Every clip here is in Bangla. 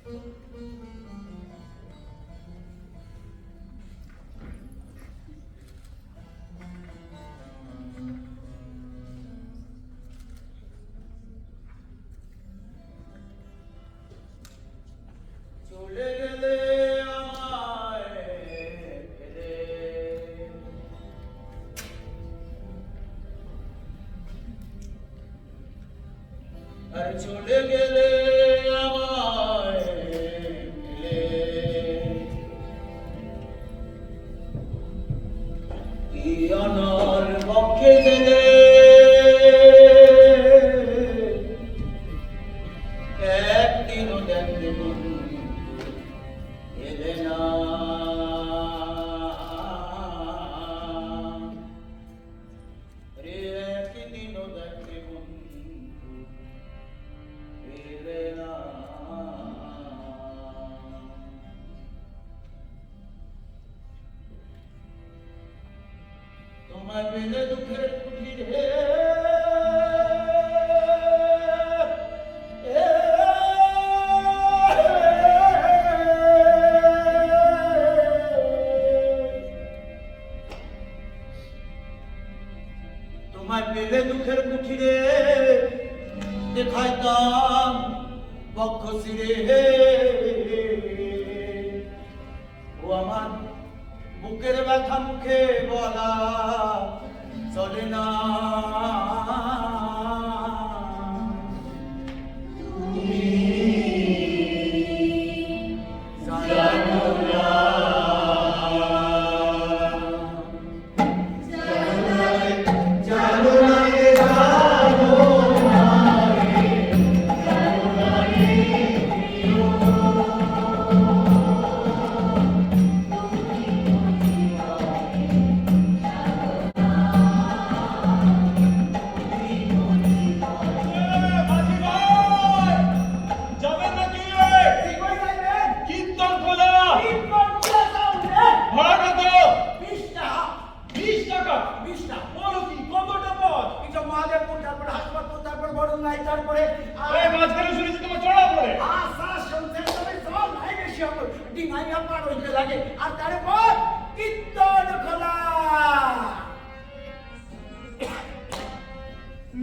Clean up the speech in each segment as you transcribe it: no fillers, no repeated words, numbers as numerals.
চলে গেলে আমায় ফেলে, আর চলে গেলে আমায় ফেলে, কি অনর বক্ষে দিলে একদিনও দেখতে বন্ধু এলে না, রে একদিনও দেখতে বন্ধু এলে না। তোমায় পেলে দুঃখের কুঠিরে পেলে দুঃখের কুঠিরে দেখাইতাম বক্ষ শিরে, ও আমার বুকের ব্যথা মুখে বলা চলে না,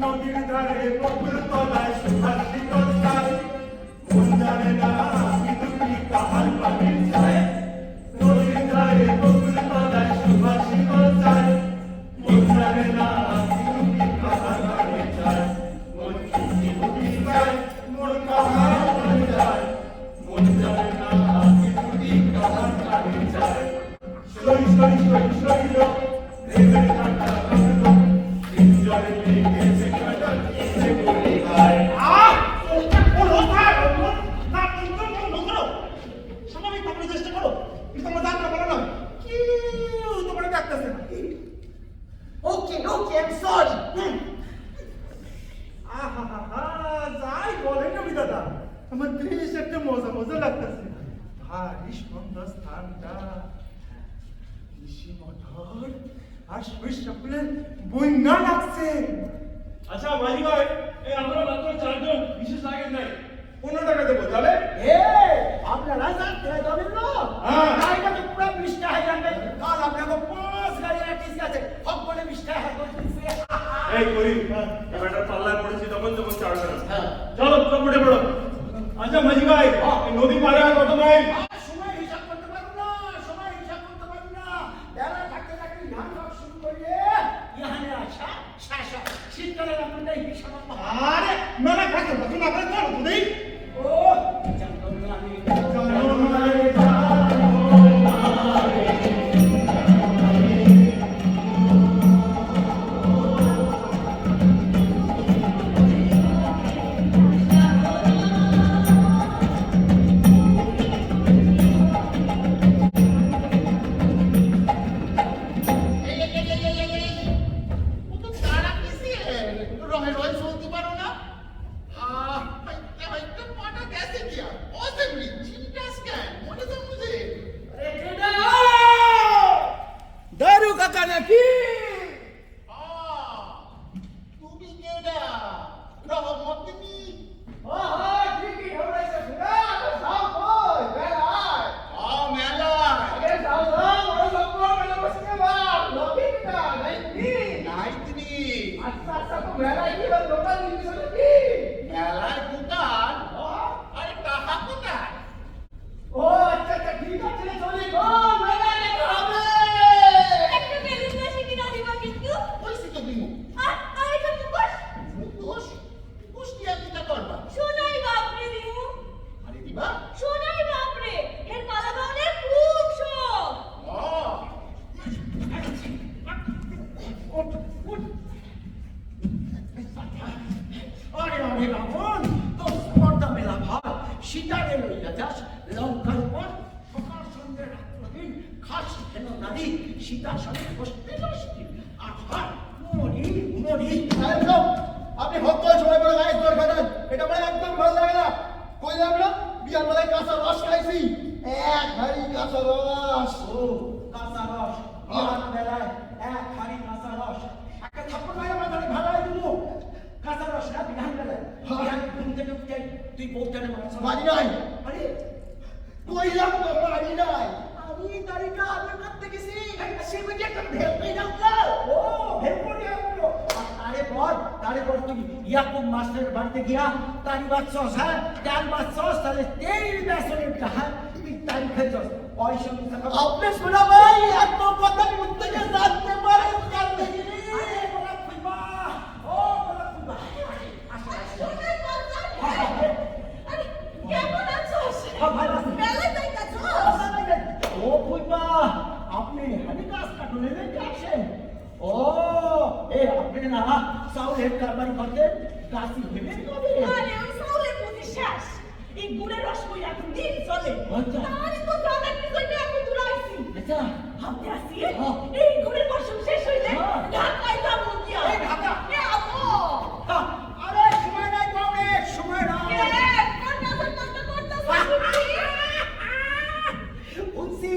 নদীর ধারে বকুল তলায় সুভাষিত চায়, মন জানে না কিন্তু কি কাহার পানির চায়, নদীর ধারে বকুল তলায় সুভাষিত চায়, মন জানে না কিন্তু কি কাহার পানির চায়, মন কি বুঝি চায় মন কাহার পানি চায়, মন জানে না কিন্তু কি কাহার পানির চায়, সই সই সই সই লো রেবের কাটা কাটলো জলে লেগেছে কাটা এসে বলে গায়। ওটা বলো না না তুমি বন্ধ করো, স্বাভাবিক ভাবে চেষ্টা করো, কিন্তু আমার দাঁতটা বলো না কি তোমার ডাকতেছে না। ওকে ওকে আই এম সরি। যাই বলেন না বিধাতা, আমার বেশ একটা মজা মজা লাগতেছে। ভারী সুন্দর স্থানটা, কৃষি মঠর আর সরিষাফুলের বন্যা লাগছে। আচ্ছা মাঝি ভাই, এই আমরা মাত্র 4 জন, বিশেষ লাগে নাই, 15 টাকা দেবো তাহলে। আপনারা যাতে যাবেন না, গাড়িটা তো পুরো 20 টাকা যাবে, কাল আপনাকে 5 গাড়ি রাখিস আছে, সব বলে 20 টাকা করে দিছে। এই করি এবারটা পাল্লায় পড়েছি তখন যখন চাড়বে না। চলো সব উঠে পড়ো। আচ্ছা মাঝি ভাই, এই নদী পারে আর কত মাইল? সময় হিসাব করতে পারবো না, সময় হিসাব করতে পারবো না, বেলা থাকতে থাকতে ধান খাওয়া শুরু করলে ইহানে আসা শাসা শীতকালের আপনাদের হিসাব। আরে মেলা খাচ্ছে তখন আপনার চলো তো দেই। ও জানো না আমি বা শোনাই বাপরে এর মালা গাউনে খুব শখ আরে আরে রাবণ তো স্পর্ধা মেলা ভার সীতাকে লইয়া যাস লঙ্কার উপর সকাল সন্ধ্যে রাত্রদিন খাস হেন নারী সীতার সঙ্গে বসতে বসতে আর মরি মরি একদম আপনি হত্যা সময় করে গায়ে দর খাবেন এটা আমার একদম ভালো লাগে না কইলাম না বিয়ার বেলায় কাঁচা রস খাইছি এক হাড়ি কাঁচা রস ও কাঁচা রস বিয়ার বেলায় এক হাড়ি কাঁচা রস একটা থাপ্পড় মারা মাথায় ভাড়ায় দিবো কাঁচা রস না বিহান বেলায় বিহান ঘুম থেকে উঠে তুই বউটারে মারছ বাড়ি নাই আরে কইলাম তো বাড়ি নাই আমি তারিকা আপনার করতে গেছি সে বুঝে একটা ভেলপে যাও ও ভেলপে যাও আরে বল তারে বল তুই ইয়াকুব মাস্টারের বাড়িতে গিয়া তারি বাচ্চাস হ্যাঁ ডাল বাচ্চাস তাহলে তেল বেসনের টাকা তুই তারি খেয়েছস পয়সা মিথ্যা কথা আপনি শোনা ভাই এত কথা মুক্তি যে জানতে পারেন কাল থেকে আরে বলা খুইবা ও বলা খুইবা শোনাই বাচ্চা আরে কেমন আছোস ভালো আছি। মেলা যাইতাছোস ও খুইবা আপনি হানি কাজ কাটুনে দেখে আসেন ও এ আপনি না চাউলের কারবারি করতেন গাছি ভেবে কবে আরে ওই চাউলের প্রতি শেষ এই গুড়ের রস কই এখন দিন চলে আচ্ছা। তারই তো জানার পিছনে এখন দূরাইছি আচ্ছা ভাবতে আসি হ্যাঁ। এই গুড়ের মৌসুম শেষ হইলে হ্যাঁ। ঢাকায় যাবো গিয়া এই ঢাকা? এ আব্বু আরে সময় নাই পাবে সময় নাই বুঝছি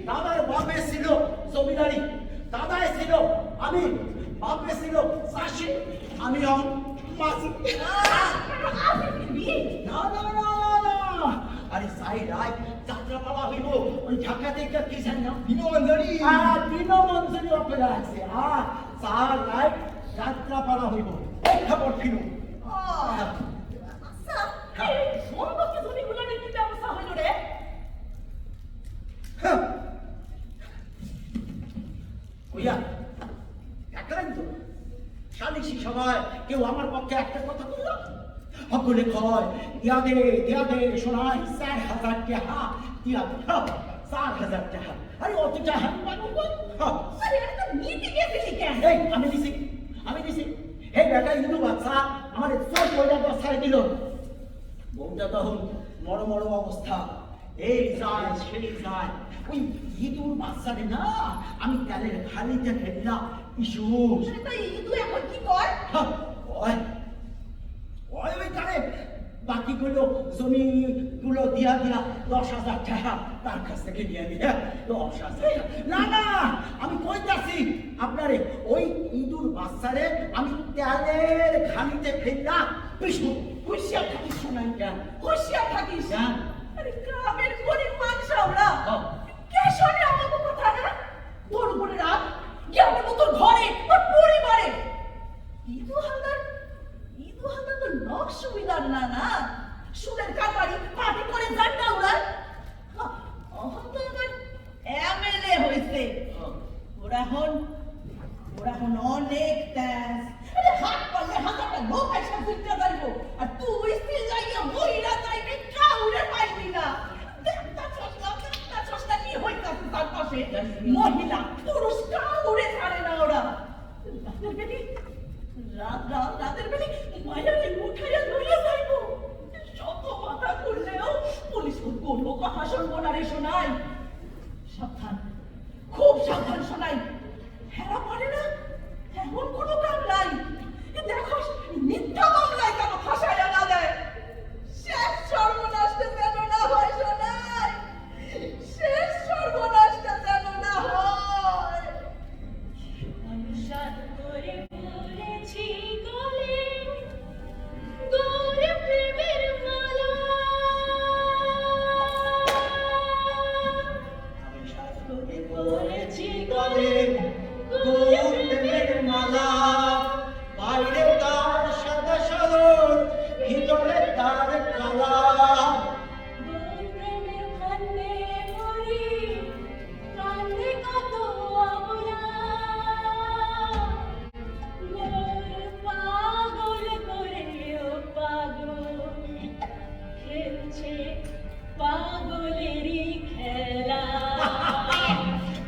দাদার বাপে ছিল জমিদারি দাদাই ছিল আমি বাপে ছিল চাষি আমি মাসি না না না না না আরে সাই রায় যাত্রা পালা হইব ওই ঢাকা থেকে কি জানি না বিনোমঞ্জরি দিনমঞ্জুরি অপেরা আছে চার রায় যাত্রা পালা হইব এই খবর ফিরো কইয়া একলাই তো সালিশি সভায় কেউ আমার পক্ষে একটা কথা বলল সকলে কয় দিয়া দে শোনাই 4,000 টাকা দিয়া দে 4,000 টাকা আরে অত টাকা আমি পাবো কই এই আমি দিছি হে বেটা ইন্দু বাচ্চা আমার চোখ পয়লা দশায় দিল বউটা তখন মর মর অবস্থা এই যায় সেই যায় ওই ইঁদুর বাচ্চারে না আমি তেলের খালিতে ফেললাম ইসু ওই ওই তারে বাকিগুলো জমিগুলো দিয়া 10,000 টাকা তার কাছ থেকে নিয়ে নিয়ে 10,000 না না আমি কইতাছি আপনারে ওই ইঁদুর বাচ্চারে আমি তেলের খালিতে ফেললাম বিষ্ণু হুঁশিয়ার থাকিস শোনাই কেন হুঁশিয়ার থাকিস জান আরে গ্রামের গরিব মানুষ আমরা কে শোনে আমার কথা না তোর উপরে রাত কেমন তোর ঘরে তোর পরিবারে ইদু হালদার তো নক সুবিধার না না সুদের কারবারি পার্টি করে জানটা উড়ার অহন তো এবার এমএলএ হইছে ওরা হন অনেক তেজ আরে হাত পারলে হাজারটা লোক এসে ঘুরতে যাইবো আর তুই স্টিল যাইয়া মহিলা যাইবি কাউরে পাইবি না দেখতা চশলা কি হইতাছে তার পাশে মহিলা পুরুষ কাউরে ছাড়ে না ওরা রাতের বেলি মায়াকে উঠাইয়া লইয়া যাইবো শত মাথা করলেও পুলিশ কোনো কথা শুনবো না রে শোনাই সাবধান খুব সাবধান শোনাই হেরা পারে না এমন কোনো কাম নাই দেখো মিথ্যা মামলায় কেন ফাঁসাইয়া না দেয় শেষ সর্বনাশটা যেন না হয় শোনাই শেষ সর্বনাশটা যেন না হয় অনুসার করে বলেছি গলে গৌরে প্রেমের মালা আমি সাথ করে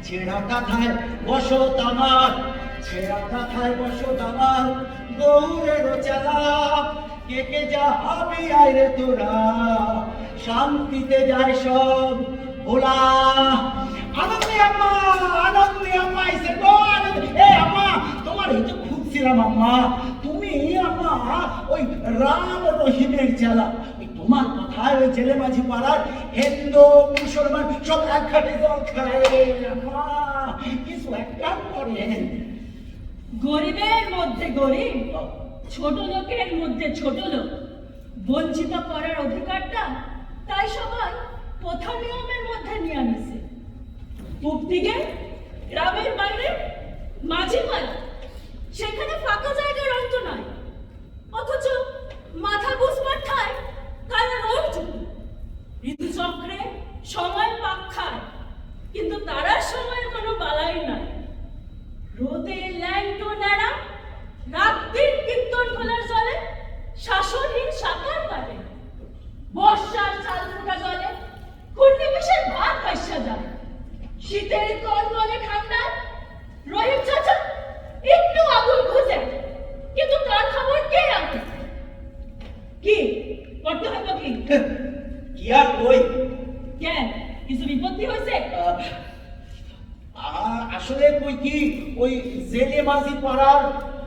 ছেঁড়া কাঁথায় বসত আমার, ছেঁড়া কাঁথায় বসত আমার, গৌরের চালা কে কে যাবি আয় রে তোরা, শান্তিতে যায় সব ভোলা। আনন্দে আম্মা, আনন্দে আম্মা এসে গো, এ আম্মা তোমার এই তো খুঁজছিলাম আম্মা, তুমি আম্মা ওই রাম রহিমের চালা, তোমার কথায় ওই জেলে মাঝি পাড়ার হিন্দু মুসলমান সব এক খাটে জল খায় আম্মা, কিছু একটা করেন। গরিবের মধ্যে গরিব, ছোট লোকের মধ্যে ছোট লোক, বঞ্চিত করার অধিকারটা তাই সবাই প্রথা নিয়মের মধ্যে নিয়ে আনিছে। পূব দিকে গ্রামের বাইরে মাঝি পাড়া, সেখানে ফাঁকা জায়গার অন্ত নাই, অথচ মাথা গুছবার ঠায় কারা রোজ ঋতুচক্রে সময় পাক খায়, কিন্তু তারা সময়ের কোনো বালাই নাই। রোদে ল্যাংটো নাড়া, রাত্রির কীর্তন খোলার জলে শাসনহীন সাঁতার কাটে, বর্ষার চাল ফোটা জলে কুর্নিবেশের ভাত ভাইসা যায়, শীতের কনকনে ঠান্ডায় রহিম চাচা একটু আগুন খুঁজে, কিন্তু তার খবর কে রাখে? কি করতে হবে কি? কি আর কই, কেন কিছু বিপত্তি হয়েছে? আসলে কই কি ওই জেলে মাঝি পাড়ার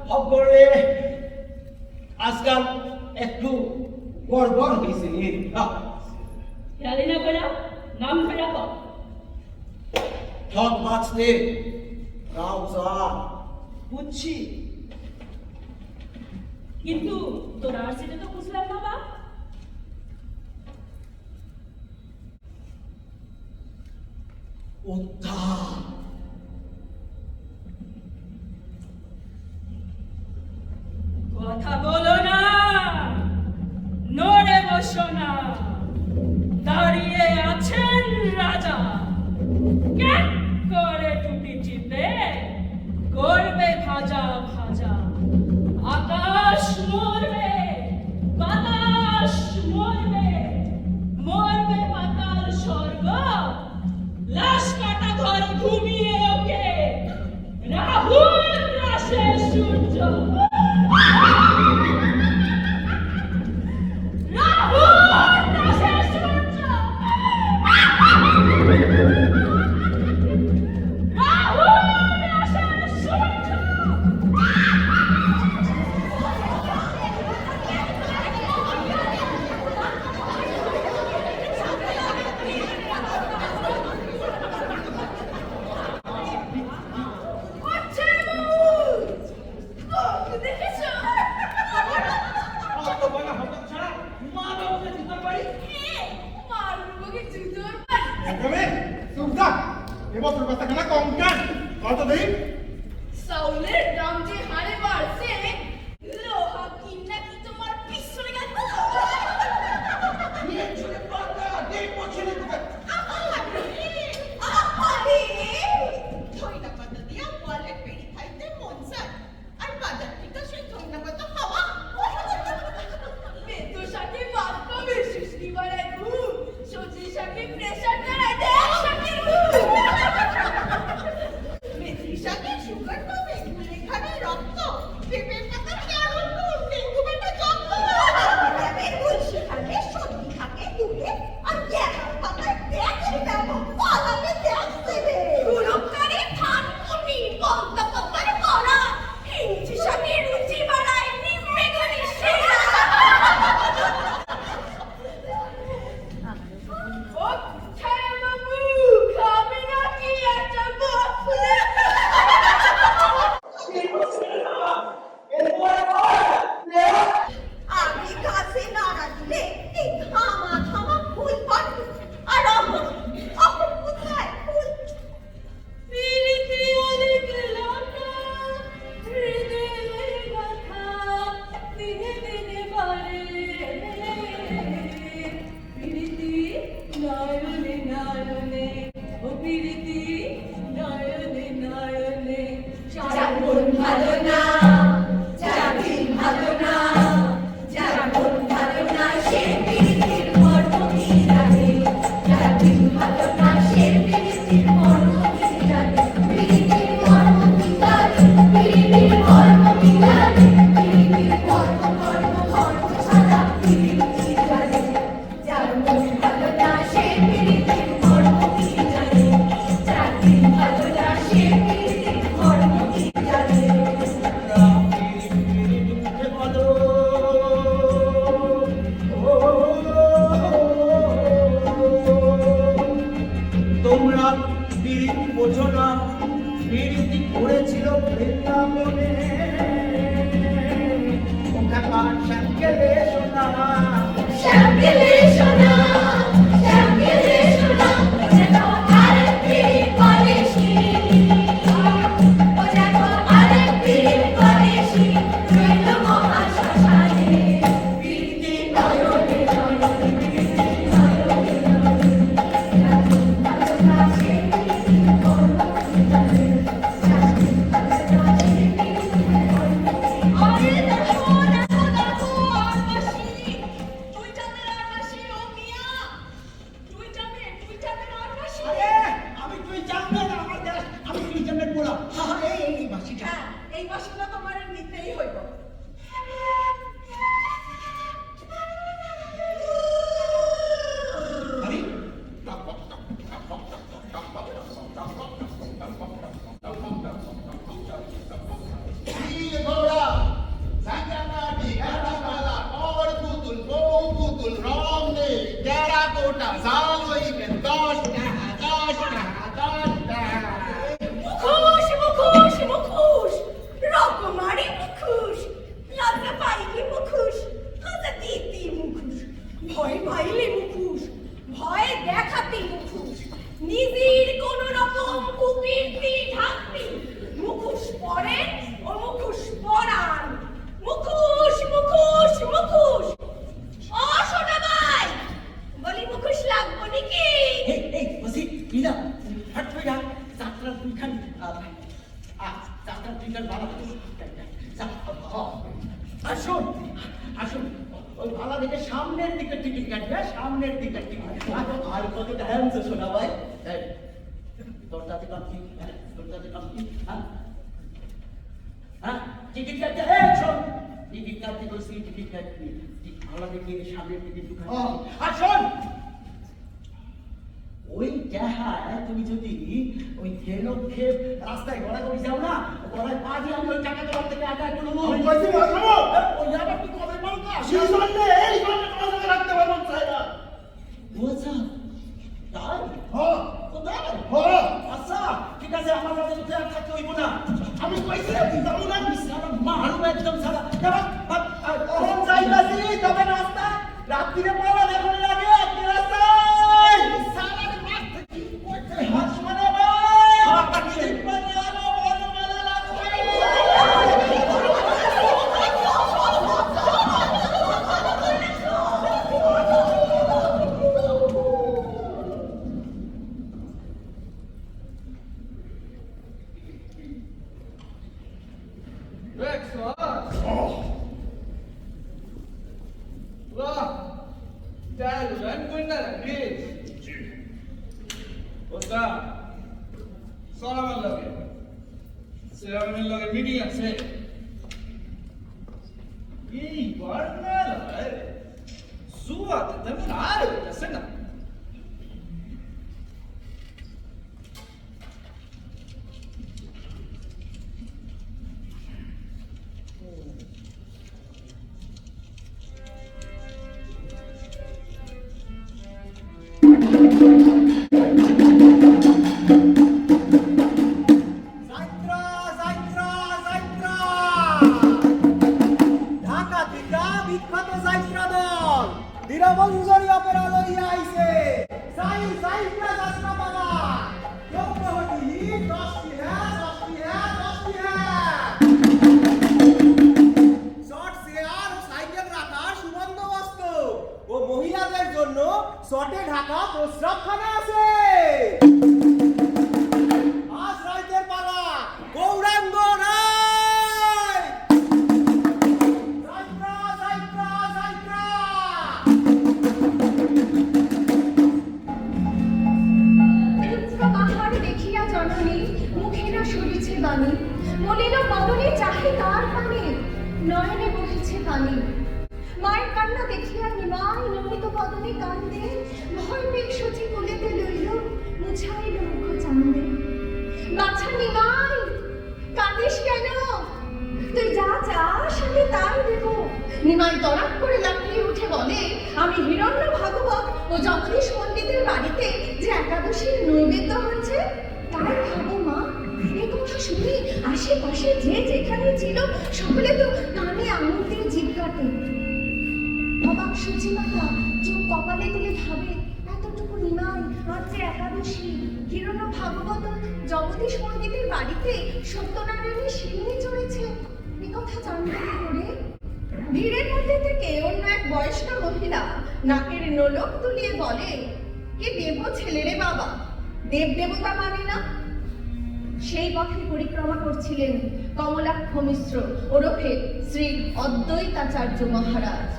খবরে আজকাল একটু গড়বড় হয়েছে। জানি না বেড়া, নাম ফেরা কর। ঠক বাঁচতে রাও যা বুঝছি, কিন্তু তোর আর সেটা তো বুঝলাম না বা। উদ্ধার কথা বলো না, নড়ে বসো না, দাঁড়িয়ে আছেন রাজা, ক্যাক করে টুটি চিপে করবে ভাজা ভাজা। আকাশ মরবে, বাতাস মরবে, মরবে পাতাল স্বর্গ, লাশ কাটা ঘর ঘুমিয়ে ওকে রাহুল রাশে সূর্য, রাহুল রাশে সূর্য, রাহুল রাশে সূর্য। এবছর কথা কেনা কম কেন কত দিন চাউলের দাম যে হারে বাড়ছে, লোহা কিনা কি তোমার পিছনে গেল? ধইনাপাতা দিয়া বলে পেড়ি খাইতে মন চায়, আর বাজার থেকে সেই ধইনাপাতা খাওয়া। মেথো শাকে ভাত পাবে, সৃষ্টি বাড়ায় ঘুম, সবজি শাকে প্রেশার দাঁড়ায় দেখ শাকের ঘুম। মেথি শাকে সুগার পাবে, এখানে রক্ত, পেঁপের পাতা ক্যারোট গুড়, ডেঙ্গু বেটা যত্ন। তুলসী খাকে সবজি খাকে দুধে, আর গ্যাঁড়ার পাতায় দেখছি দেবো, পালাবে দেখ দেবে। গুরুকারে থানকুনি, পদ্মা পাতার কড়া, হিঞ্চি শাকে রুচি বাড়ায়, নিম্মে গলি সেরা। ও ছায়া বাবু, খাবে নাকি একটা বাফলে? আমি গাছে নাড়া দিলে এই থামা থামা ফুল পাড়বে, আর অহন অহন কোথায় ফুল? পিরিতি অনেক লতা, হৃদয়ের কথা দিনে দিনে বাড়ে। পিরিতি নয়নে নয়নে, ও পিরিতি নয়নে নয়নে। চাগুন ভালো না, চাবিন ভালো না, চাগুন ভালো না, সে পিরিতির মর্ম কি জানে? চাবিন ভালো না, সে পিরিতির মর্ম কি জানে? এই বাসনা তোমার নিতেই হইব। আরে Iya gora, sanjana di gara kala, or putul, bau putul, rom ne, jara kota, saloi ben dosta. মুখোশ মুখোশ মুখোশ, রকমারি মুখোশ, লজ্জা পাইলে মুখোশ, হাজা দিতি মুখোশ, ভয় পাইলে মুখোশ, ভয় দেখাতে মুখোশ, নিজের কোন রকম কুকীর্তি ঢাকতে মুখোশ পরেন ও মুখোশ পরান। মুখোশ মুখোশ মুখোশ, ও সোনা ভাই, বলি মুখোশ লাগবো নাকি? এই বসি ইনা হট হয়ে যা যাত্রা দুইখান যাত্রা দুইখান ভালো আসুন আসুন, ওই ভালো দিকে সামনের দিকে টিকিট কাটবে, সামনের দিকে টিকিট। আর কত টাইম তো শোনা ভাই, তোর তাতে কাম কি, তোর তাতে কাম কি, হ্যাঁ টিকিট কাটতে, শোন টিকিট কাটতে বলছি, টিকিট কাটবি, ভালো দিকে সামনের দিকে ঢুকা। আর শোন ওই টাকা তুমি যদি ওই ট্রেনকে রাস্তায় গড়াগড়ি যাও না, গড়ায় পা দিয়ে আমি ওই টাকা তোমার থেকে আদায় করে নেবো। আমি কইছি মারবো। ওই আবার তুই কবে বলতো? এই জন্যে তোমার রাখতে পারবো না চাই না। বুঝা তাই হ্যাঁ কোথায়? হ্যাঁ আচ্ছা ঠিক আছে, আমার কাছে তো আর থাকতে হইব না। আমি কইছি যাবো না। সারা মারু একদম সারা কখন যাইবাছি তবে রাস্তা রাত্রিরে পালা দেখুন লাগে আপনি রাস্তায় সারা মাঠ থেকে করতে হাত মানে ভাই আপনি মানে আলো বড় মেলা লাগবে। মিটিং আছে এইবার মেলায় জুয়াতে তেমন আর হইতেছে না। ঢাকা থেকে বিখ্যাত যাত্রা দল দীনবন্ধনী অপেরা লইয়া আইছে। সাই যাত্রা যাত্রা পালা চৌকহটি 10টি হ্যাঁ 10টি হ্যাঁ 10টি হ্যাঁ। শর্ট চেয়ার ও সাইকেল রাখার সুবন্দোবস্ত ও মহিলাদের জন্য শর্টে ঢাকা প্রস্রাবখানা আছে। আজ রাইতের পালা গৌরাঙ্গ রায়। যাত্রা যাত্রা যাত্রা পুত্রবাহার দেখিয়া জননী মুখেরা সরিছে বাণী, মলিন বদনে চাহে তার পানে, নয়নে বহিছে পানি। মায়ের কান্না দেখিয়া নিমাই নমিত বদনে কান্দে, ভয় পেয়ে সচি কোলেতে লইল মুছাইল মুখ চান্দে। বাছা নিমাই কাঁদিস কেন, তুই যা চাস আমি তাই দেব। নিমাই তড়াক করে লাফিয়ে উঠে বলে, আমি হিরণ্য ভাগবত ও জগদীশ পণ্ডিতের বাড়িতে যে একাদশীর নৈবেদ্য হয়েছে তাই খাবো মা। এ কথা শুনে আশেপাশে যে যেখানে ছিল সকলে তো কানে আঙুল দিয়ে জিভ কাটে। অবাক সুচিমাতা চোখ কপালে তুলে ভাবে, এতটুকু নিমাই আজ যে একাদশী, হিরণ্য ভাগবত জগদীশ পণ্ডিতের বাড়িতে সত্যনারায়ণের শিরুনি চড়েছে, এ কথা জানতে কি করে? ভিড়ের মধ্যে থেকে অন্য এক বয়স্ক মহিলা নাকের নোলক তুলিয়ে বলে, কে দেব ছেলেরে বাবা, দেব দেবতা মানে না। সেই পথে পরিক্রমা করছিলেন কমলাক্ষ মিশ্র ওরফে শ্রী অদ্বৈতাচার্য মহারাজ।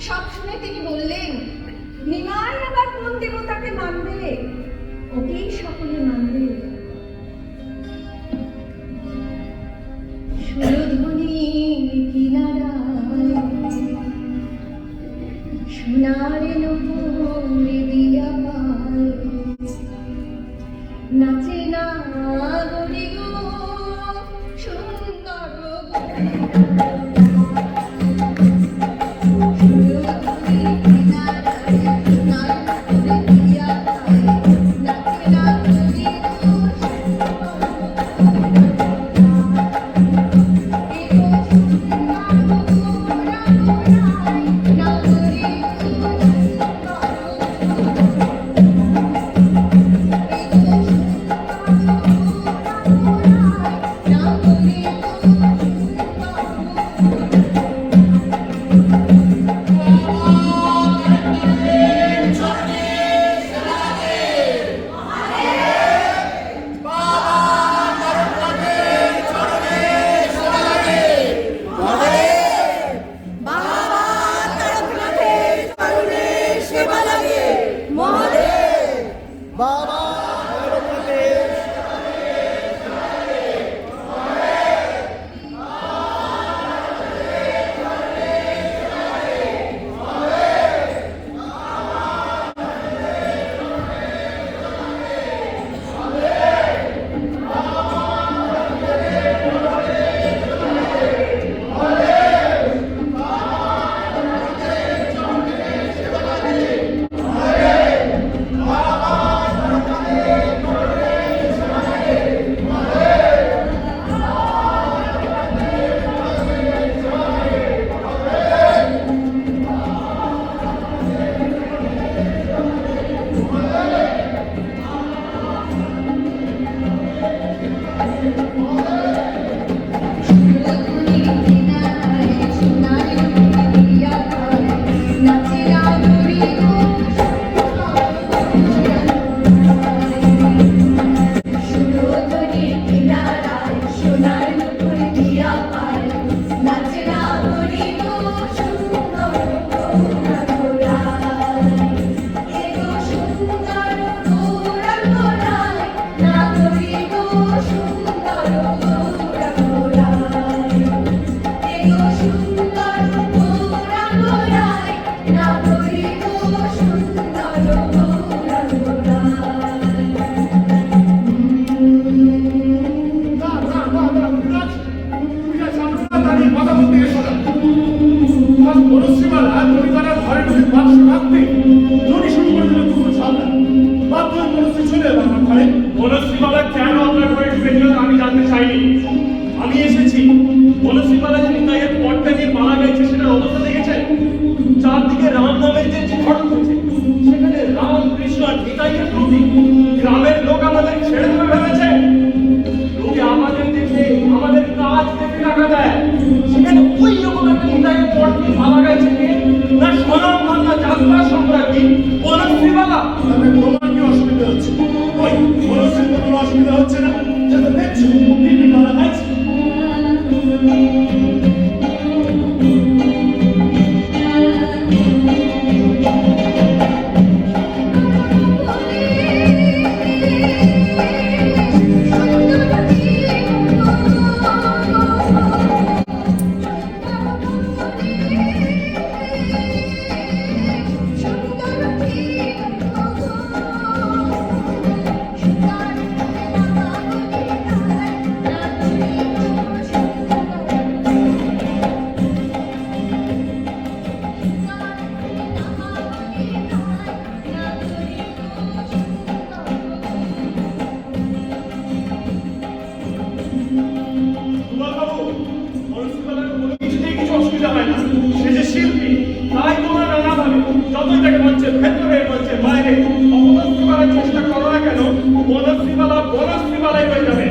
সব শুনে তিনি বললেন, নিমাই আবার কোন দেবতাকে মানবে, ওকেই সকলে মানবে। এসেছি। বনশ্রী বালাজি নিতাইয়ের পটকা নিয়ে পালা গাইছে, সেটার অবস্থা দেখেছেন? চারদিকে রাম নামের যে ঝড় উঠেছে, সেখানে রাম কৃষ্ণ আর নিতাইয়ের প্রতীক। গ্রামের লোক আমাদের ছেড়ে দেবে ভেবেছে। লোকে আমাদের দেখে, আমাদের কাজ দেখে টাকা দেয়। সেখানে ওই রকম একটা নিতাইয়ের পট নিয়ে পালা গাইছে কে? না স্বনাম ধন্য যাত্রা সম্রাজ্ঞী বনশ্রী বালা। তবে তোমার কি অসুবিধা হচ্ছে? ওই বনশ্রীর তো কোনো অসুবিধা হচ্ছে না, সে তো দেখছো দিদি পালা গাইছে। বাবু, বনশ্রী বালার কোনো কিছুতেই কিছু অসুবিধা হয় না। সে যে শিল্পী, তাই তোমরা নানাভাবে যতই তাকে মঞ্চের ভেতরে মঞ্চের বাইরে অপদস্থ করার চেষ্টা করো না কেন, বনশ্রী বালা বনশ্রী বালাই হয়ে যাবে।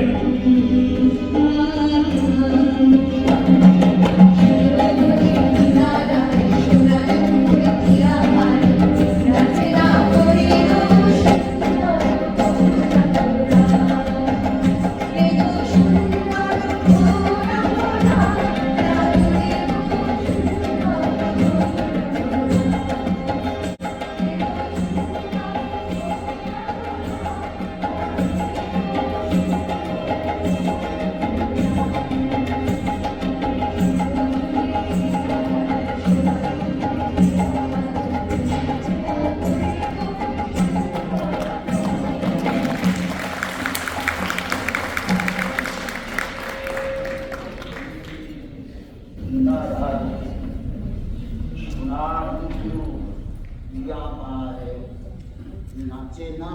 নাচে না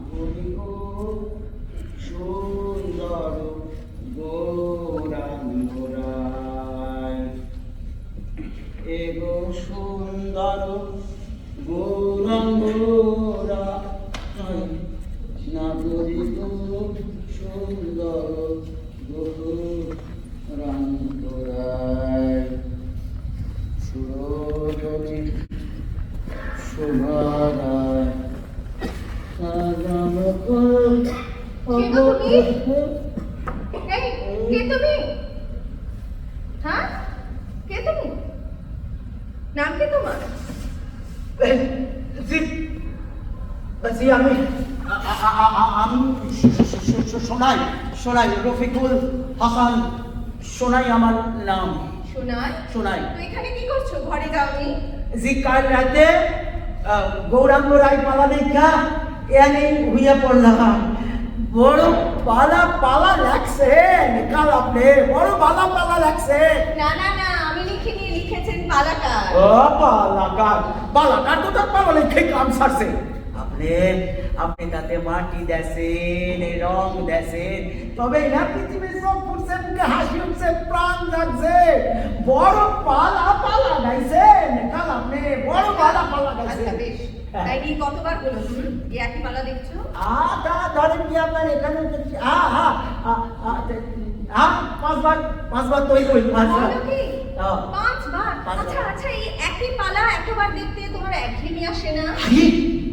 বলি গো সুন্দর গৌরাঙ্গরায়, এগো সুন্দর গৌরাঙ্গরায়, না বলি গো সুন্দর গৌরাঙ্গরায়। সুরজনী শোভারায় কে তুমি? হ্যাঁ, কে তুমি? নাম কি তোমার? জি আমি সোনাই সোনাই রফিকুল হাসান সোনাই আমার নাম। সোনাই? সোনাই। তো এখানে কি করছো? ঘরে যাওনি? জি কাল রাতে গৌরাঙ্গ রায় পালা দেখা এনে হইয়া পড়লাম। বড় পালা লাগছে কাল আপনি, বড় পালা লাগছে। না না না, আমি লিখিনি, লিখেছেন পালাকার। ও পালাকার তো তার পালা লিখে কাম সারছে। আপনি তাতে মাটি দেন, রং দেন, তবে না পৃথিবীর সব ফুটছে, মুখে হাসি উঠছে, প্রাণ জাগছে। বড় পালা গাইছেন কাল আপনি, বড় পালা গাইছেন। আচ্ছা বেশ, তাই নিয়ে কতবার বলো এই একই পালা দেখছো? ধরেন কি আপনার এখানে পাঁচবার তৈরি করি। বলো কি? হ্যাঁ। 5 বার? পাঁচবার। আচ্ছা এই একই পালা এতবার দেখতে তোমার একঘেয়েমি আসে না?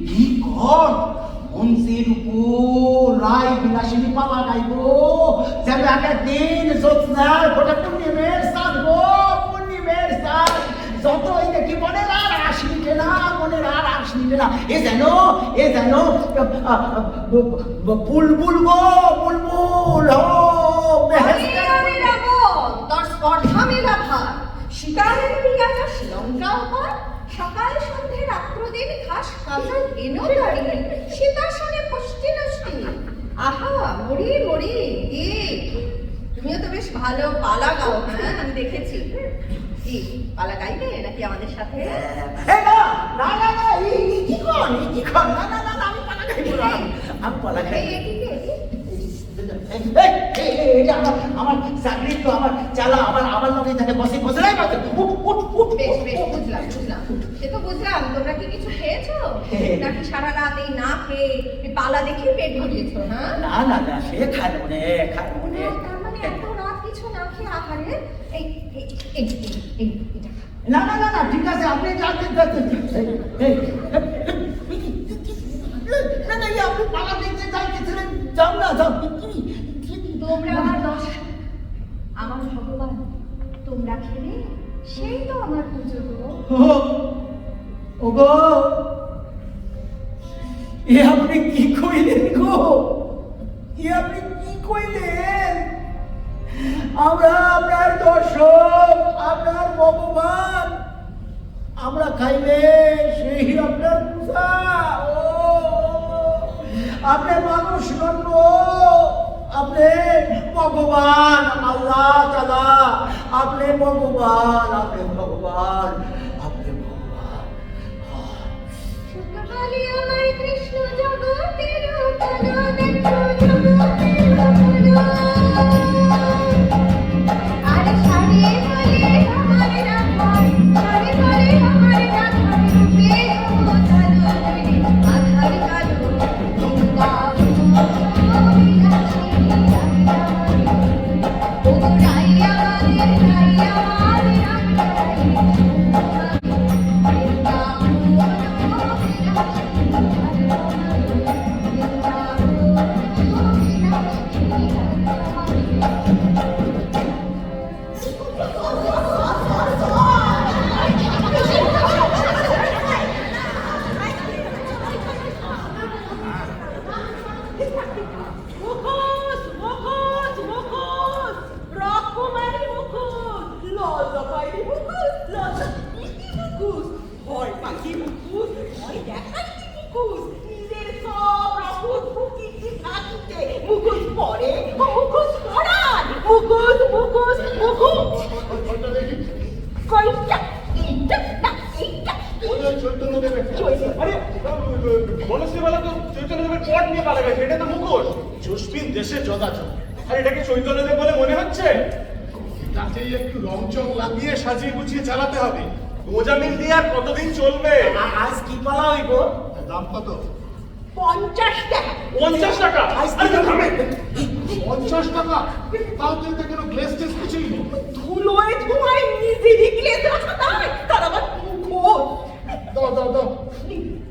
কি কর মঞ্চের উপর রায় বিলাসিনী পালা গাইব, যেন একটা দিন জ্যোৎস্নার গোটা পূর্ণিমের চাঁদ গো, পূর্ণিমের চাঁদ যতই দেখি মনের আর আশ নিটে না, মনের আর আশ নিটে না। এ যেন বুলবুল গো, বুলবুল ও আরে রাবণ, তোর স্পর্ধা মেলা ভার, শিকারের পিয়াজা শ্রীলঙ্কা উপর, সকাল সন্ধে রাত্র দিন ঘাস কাঁচা হেন দাঁড়ি, সীতাসনে পষ্টি নষ্টি। আহা মরি এ তুমিও তো বেশ ভালো পালা গাও। হ্যাঁ আমি দেখেছি। কি পালা গাইবে নাকি আমাদের সাথে? আমি পালা গাইব না, আমি পালা গাইব। এই, আমার চাকরি তো আমার চালা আমার লোকে থাকে বসে নাই বাজে উঠ বেশ বেশ বুঝলাম সে তো বুঝলাম। তোমরা কি কিছু খেয়েছো নাকি সারা রাত এই না খেয়ে এই পালা দেখে পেট ভরিয়েছো? হ্যাঁ, না সে খায় মনে তার মানে এত রাত কিছু না খেয়ে আহারে এই এটা না ঠিক আছে আপনি আপনি পালা দেখতে চাইছিলেন যাও না যাও তোমরা আমার দশ আমার ভগবান, তোমরা খেলে সেই তো আমার পুজো গো। ওগো এ আপনি কি কইলেন গো? আপনি কি কইলেন? আমরা আপনার দর্শক, আপনার ভগবান, আমরা খাইলে সেই আপনার পূজা। ও আপনি মানুষ নন গো, আপনি ভগবান, আল্লাহ তাআলা, আপনি ভগবান। সুখকালী আমার কৃষ্ণ জগতের তনু দেখো জগতের তনু। আরে সারে বলে আমার রাখার, সারে বলে আমার রাখার রূপে তনু তনু আধার কালো গঙ্গা বনশ্রীবালা তো চৈতন্যদেবের পট নিয়ে পালা গেছে, এটা তো মুখোশ। জসপিন দেশে যথাযথ। আর এটাকে চৈতন্যদেব বলে মনে হচ্ছে? তাতেই একটু রংচং লাগিয়ে সাজিয়ে গুছিয়ে চালাতে হবে। মোজামিল দিয়ে আর কতদিন চলবে? আজ কি পালা হইব? দাম কত? 50 টাকা। 50 টাকা? আজ কি হবে? 50 টাকা? তাও তো এতে কোনো গ্লেস টেস কিছুই নেই। ধুলোয় ধোঁয়ায় নিজেরই গ্লেজ রাখা তাই তার আবার মুখোশ। দাও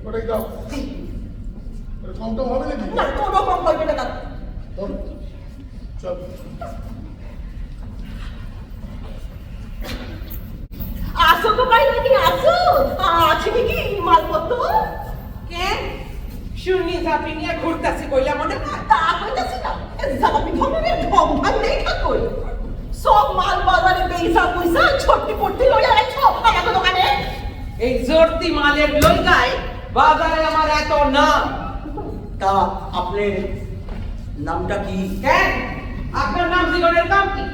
ওটাই দাও। কম টম হবে নাকি? না কোনো কম করবে না দাদা। চল আসো তো ভাই নাকি আসো, আছে নাকি মালপত্র? কে শুনি জাপি নিয়ে ঘুরতাছি কইলা মনে হয়? তা কইতাছি না জামাপি ধমনের ধম ভাঙ দেখা কই সব মাল বাজারে বেইসা পয়সা ছট্টি পট্টি লইয়া আইছো আমাকে দোকানে। এই জর্তি মালের লইগাই বাজারে আমার এত নাম। তা আপনার নামটা কি? কেন আপনার নাম জীবনের কাম কি?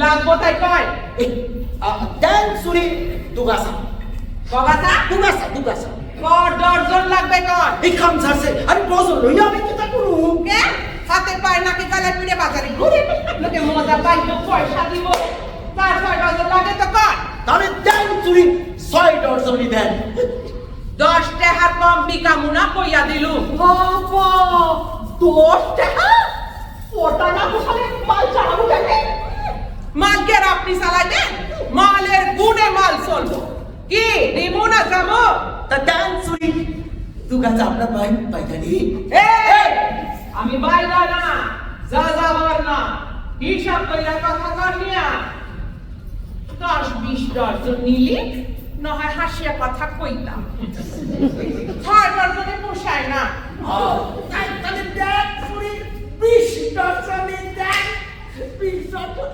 লাগবো তাই কয় দেন সুরি দুগাসা কগাতা দুগাসা ডর্জন লাগবে কয় এই খাম ছাড়ছে আরে বজর লইয়া আমি কি তা করু? কে হাতে পায় নাকি গালে পিড়ে বাজারে ঘুরে লোকে মজা পাইবো পয়সা দিব 4-6 ডজন লাগে তো কয়। তাহলে দেন সুরি 6 ডজনই দেন। 10 টাকার কম বিকামু না কইয়া দিলু। বাবা 10 টাকা ওটা না বসালে মাল চালাবো কেন? মালকের আপনি চালাইবেন, মালের গুণে মাল চলবো। কি দিমু না যাবো? তা দেন সুরি দুগাসা আপনার ভাই পাইখানি। এই আমি বাইরা না যা যাবার না হিসাব কইরা কথা কর নিয়া 10-20 ডজন নিলি নয় হাসিয়া কথা কইতাম। 6 ডজনে পোষায় না। তাহলে দেন সুরি 20 ডজনই দেন। 20 ডজন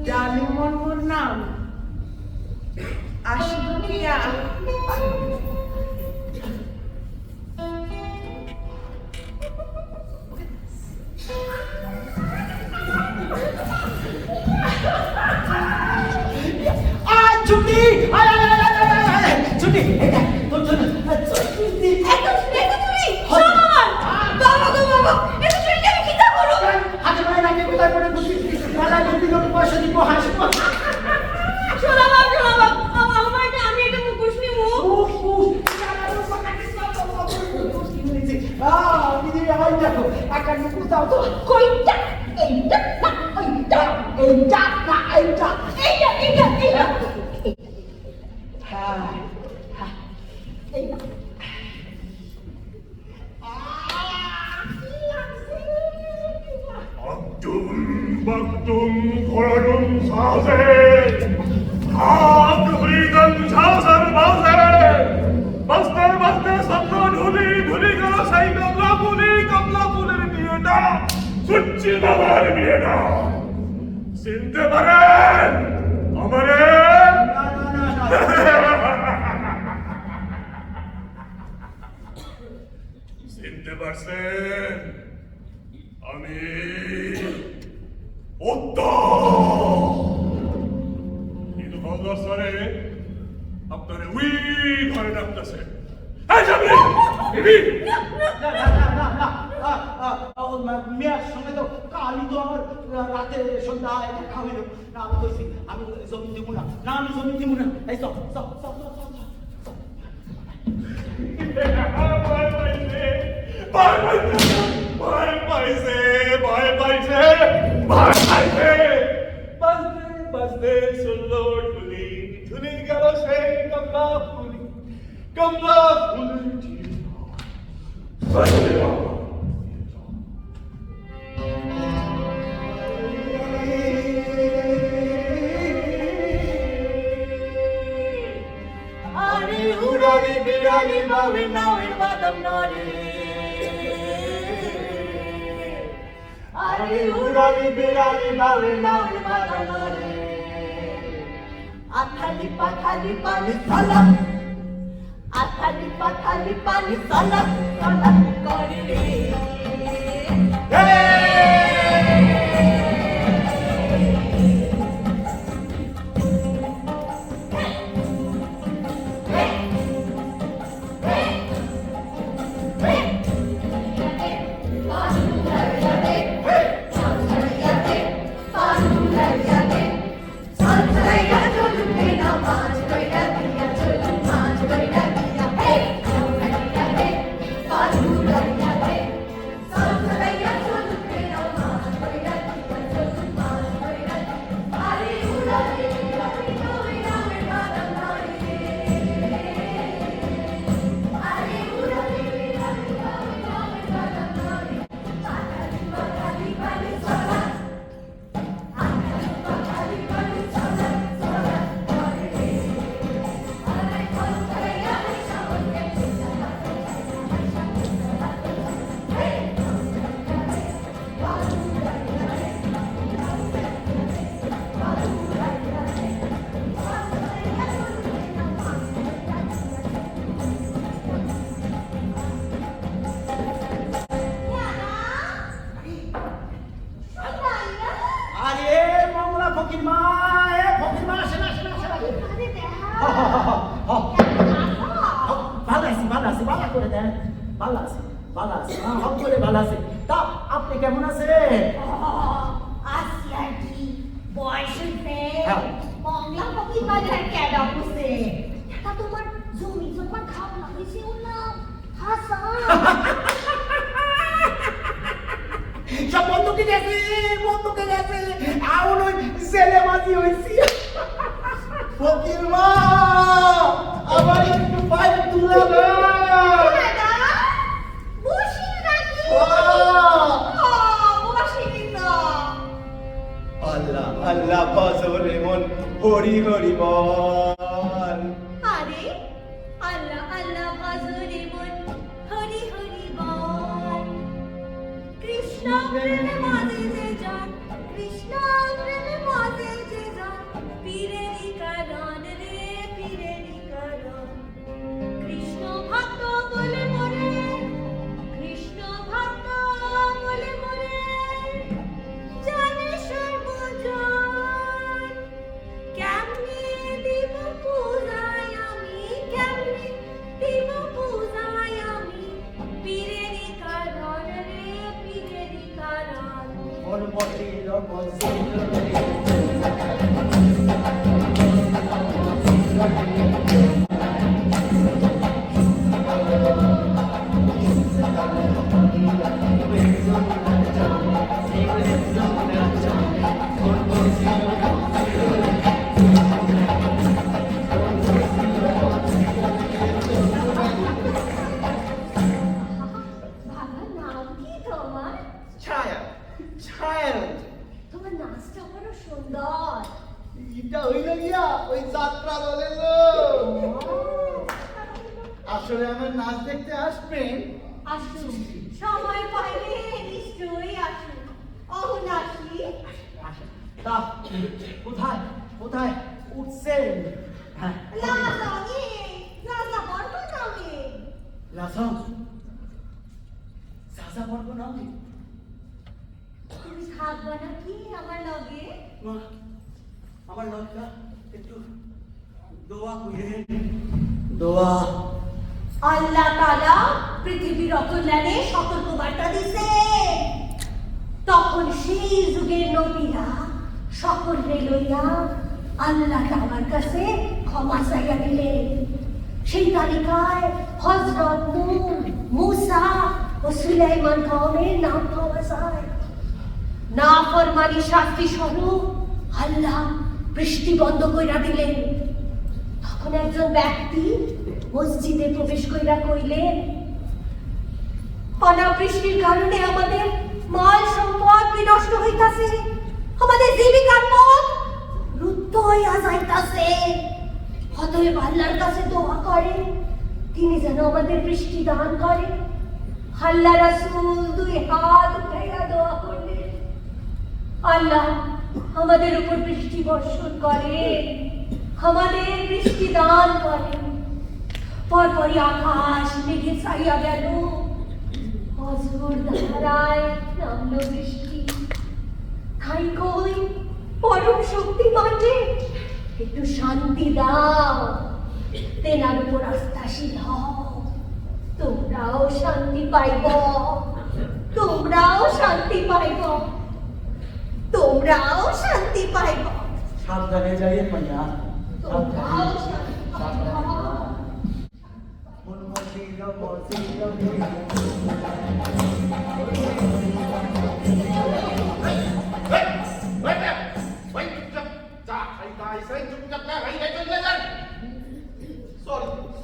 জানি মন নাম আশিকিয়া দেখো একটা নুপুর দাও তো কইটা এইটা না এইটা এইটা না এইটা এইটা হ্যাঁ হ্যাঁ এইটা Aktum baktum koradum saze Ak hridan chasar baze Baste baste sabdo dhuli dhuli gala sai kamla puler biyeta Suchi babar biyeta Sinte paren amare Sinte parsen আমি কিন্তু হালদার স্যারে আপনারে উই ঘরে ডাকতেছে এই যাবি মেয়ের সঙ্গে তো কালই তো আমার রাতে সন্ধ্যায় দেখা হইল না আমি কইছি আমি জমি দিব না না আমি জমি দিব না এই সব ভয় পাইছে বাজতে শুনলো ধুলি গেল সেই কমলা ফুলের আরে উড়ালি বিড়ালি বাউল নাওয়ের বাদাম নরে আরে উড়ালি বিড়ালি বাউল নাওয়ের বাদাম নরে আথালি পাথালি পানি সালাম আথালি পাথালি পানি সালাম সালাম করে রে আপনি কেমন আছেন? আসিয়া কি বয়স হইছে মংলা ফকির বাজার কেডা বসে এটা তোমার জমি জমা খাওয়া হইছে ওর নাম হাসান সব বন্ধুকে গেছে আউন ওই জেলে মাঝি হইছি ফকির মা আমার একটু পাইপ তুলে দাও দাদা বসি নাকি বসি না আল্লাহ আল্লাহ বাজরে মন হরি হরি বল আরে আল্লাহ আল্লাহ বাজরে মন হরি হরি বল কৃষ্ণ প্রেমে মাঝে যে যান কৃষ্ণ প্রেমে মাঝে যে যান পীরেরি কারণ রে পীরেরি কারণ কৃষ্ণ ভক্ত বলে মরে কৃষ্ণ ভক্ত বলে মরে জানে সর্বজন কেমনে দিব পূজায় আমি কেমনে দিব পূজায় আমি পীরেরি কারণ রে পীরেরি কারণ মন মতির মসজিদ রে আসবেন। আসুন, সময় পাইলে নিশ্চয়ই আসুন। অহন আসি। তা কোথায় কোথায় উঠছেন? হ্যাঁ লাজানি, লাজা বর্গ নামে। লাসম সাজা পর্ব নামে। তুমি থাকবা নাকি আমার লগে? মা আমার লজ্জা একটু দোয়া কইরেন। দোয়া আল্লাহ তাআলা পৃথিবীর অকল্যাণে সতর্কবার্তা দিছে। তখন সেই যুগের নবীরা সকলকে লইয়া আল্লাহ তাআলার কাছে ক্ষমা চাইয়া দিলেন। সেই তালিকায় হযরত নূহ, মূসা ও সুলাইমান কওমের নাম পাওয়া যায়। নাফরমানি শাস্তি স্বরূপ আল্লাহ বৃষ্টি বন্ধ কইরা দিলেন। তখন একজন ব্যক্তি মসজিদে প্রবেশ কইরা কইলেন, অনাবৃষ্টির কারণে আমাদের মাল সম্পদ বিনষ্ট হইতাছে, আমাদের জীবিকার পথ রুদ্ধ হইয়া যাইতাছে। অতএব আল্লাহর কাছে দোয়া করে তিনি যেন আমাদের বৃষ্টি দান করে। আল্লাহ রাসূল দুই হাত উঠাইয়া দোয়া করলেন, আল্লাহ আমাদের উপর বৃষ্টি বর্ষণ করে, আমাদের বৃষ্টি দান করেন। পরপরই আকাশ মেঘে ছাইয়া গেল, অঝোর ধারায় নামল বৃষ্টি। খাই কই পরম শক্তিমানে একটু শান্তি দাও, তেনার উপর আস্থাশীল হও, তোমরাও শান্তি পাইব, তোমরাও শান্তি পাইব, তোমরাও শান্তি পাইব, সাবধানে যাইয়ে মাইয়া। তোমরাও শান্তি পাইব। মন মসিল মসিল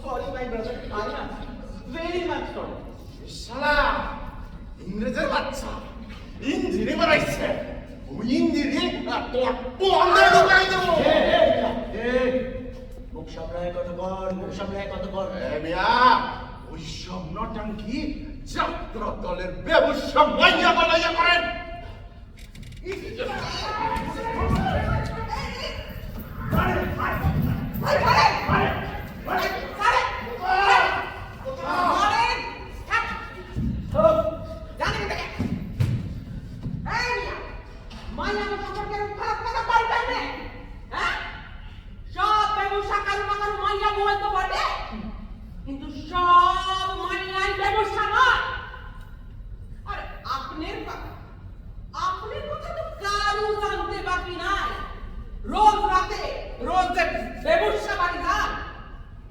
Sorry, my brother. I am very much sorry. শালা ইংরেজের বাচ্চা ইঞ্জিনি বানাইছে। ওই ইঞ্জিনি তোর বন্ধে ঢুকাই দেবো। মুখ সামলায় কত কর, মুখ সামলায় কত কর। মিয়া ওই সব নটাঙ্কি যাত্রা দলের ব্যবসা মাইয়া বানাইয়া করেন। কিন্তু সব মাইয়াই ব্যবসা নয়। আর আপনার কথা তো কারো জানতে বাকি নাই। রোজ রাতে রোজ যে ব্যবসা বাড়ি যান,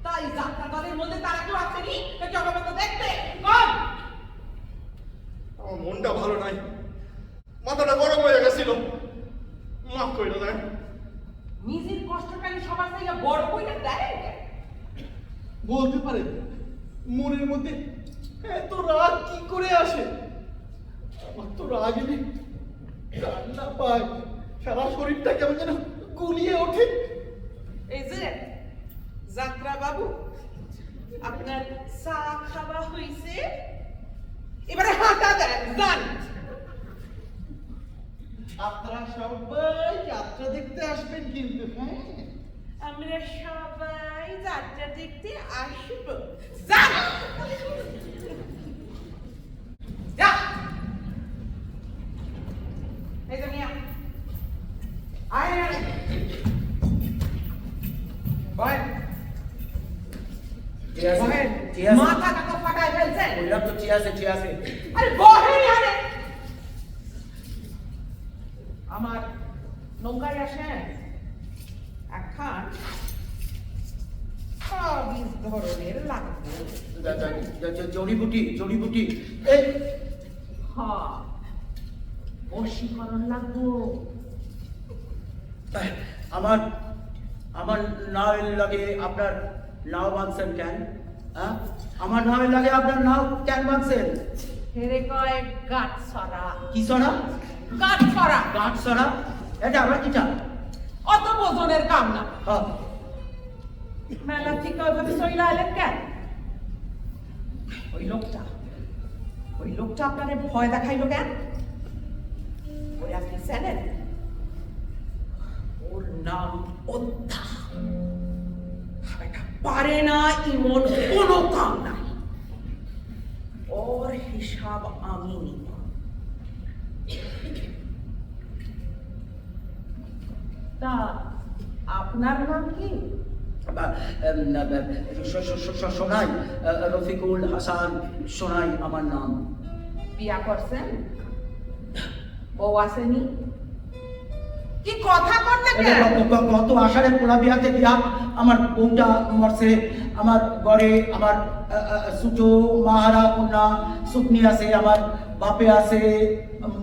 তাই যাত্রা দলের মধ্যে তারা কেউ আসেনি জগবত দেখতে। কম আমার মনটা ভালো নাই, মাথাটা গরম হয়ে গেছিল, মাফ করে দেন। নিজের কষ্টটাকে সবার থেকে বড় কইরা দেয়। বলতে পারেন মনের মধ্যে এত রাগ কি করে আসে? আমার তো রাগ এলে কান্না পায়, সারা শরীরটা কেমন যেন গুলিয়ে ওঠে। এই যে যাত্রা বাবু, আপনার চা খাওয়া হয়েছে, এবারে হাঁটা দেন যান। আপনারা সবাই যাত্রা দেখতে আসবেন কিন্তু, হ্যাঁ? আমরা সবাই যাত্রা দেখতে আসব। যান যা। এই যে মিয়া আয় আয় বয় মাথা কাটা ফাটায় ফেলছে। বললাম তো ঠিক আছে ঠিক আছে। আরে বহেন আরে আমার নৌকায় আসেন এখন সবই ধরনের লাগবে। জড়িবুটি জড়িবুটি হ্যাঁ বশীকরণ লাগবো। আমার আমার নাওয়ের লাগে আপনার নাও বাঁধছেন কেন? হ্যাঁ, আমার নাওয়ের লাগে আপনার নাও কেন বাঁধছেন? হেরে কয় গাছ ছড়া। কি ছড়া? গাছ ছড়া। গাছ ছড়া? এটা আবার কিটা? অত ওজনের কাম না। হ্যাঁ, মেলা থেকে ওইভাবে চলে এলেন কেন? ও ওই লোকটা আপনাদের ভয় দেখাইলো কেন? ওই আপনি জানেন ওর নাম অধ্যা। এটা পারে না এমন কোনো কাম নাই। ওর হিসাব আমি নিব। তা আপনার নাম কি? সোনাই, রফিকুল হাসান সোনাই আমার নাম। বিয়া করছেন? বউ আসেনি? কি কথা করতে গত আষাঢ়ে পোলা বিয়াতে গিয়া আমার বউটা মরছে। আমার ঘরে আমার সুটো মাহারা কন্যা সুকনি আছে, আমার বাপে আছে,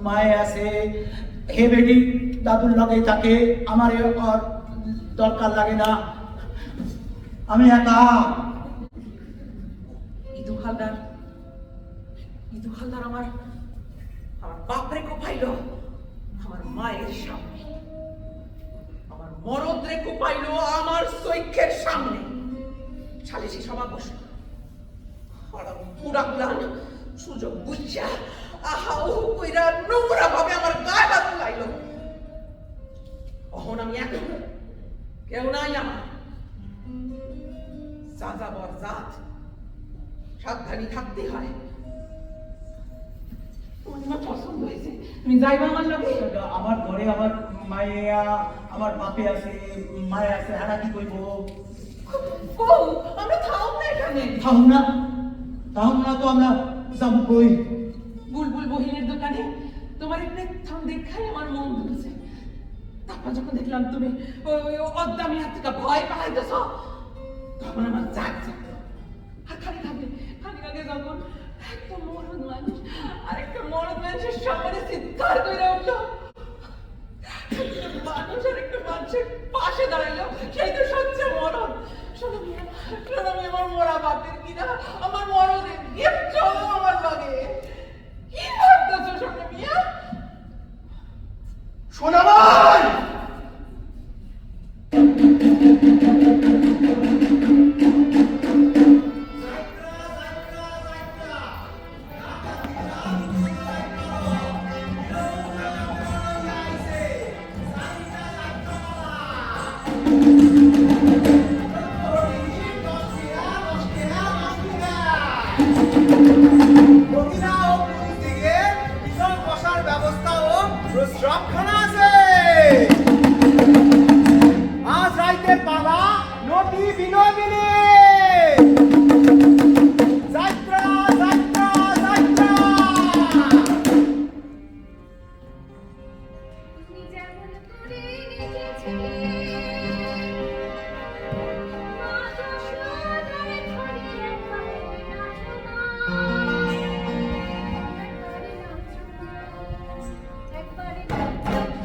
মায়ে আছে। হে বেটি দাদুর লগে থাকে, আমার আর দরকার লাগে না, আমি একা। ইদু হালদার আমার বাপরে কোপাইল আমার মায়ের সামনে, আমার মরদরে কোপাইল আমার চৈখের সামনে। সালিশি সভা বসল, পুরা গুলান সুযোগ বুঝা আহা ও কইরা নোংরা ভাবে আমার গায়ে হাত লাইল। অহন আমি একা, কেউ নাই আমার। যাযাবর জাত, সাবধানী থাকতে হয়। তোমার পছন্দ হয়েছে, তুমি যাইবা আমার লগে? আমার ঘরে আমার মায়েরা আমার বাপে আছে, মায়ে আছে, হারা কি করবো? বউ, আমরা থাও না এখানে। থাম না তো আমরা যাবো কই? বুলবুল বহিনের দোকানে তোমার একটা থাম দেখাই আমার মন ধরেছে। তারপর যখন দেখলাম তুমি ওই অদ্দামি হাত থেকে ভয় পালাইতেছ, তখন আমার জাগ জাগলো। আর খানিক আগে যখন একটা মরদ মানুষ আর একটা মরদ মানুষের সামনে চিৎকার করে উঠলো, মানুষ আর একটা মানুষের পাশে দাঁড়াইলো, সেই তো সবচেয়ে মরদ। শোনো আমি আমার মরা বাপের কিনা আমার মরদের গিয়ে চলো আমার লগে। কি ভাবতেছো শোনো মিয়া? সোনামাই! মহিলা ও পুরুষদিগের বিশাল বসার ব্যবস্থা ও প্রস্রাবখানা আছে। আজ রাইতে পালা নদী বিনোদিনী। যাত্রা যাত্রা যাত্রা। তুমি যেমন করে রেখেছিলে মা যশোদার ঘরে একবারে নাচো না, একবারে নাচো না, একবারে নাচো না।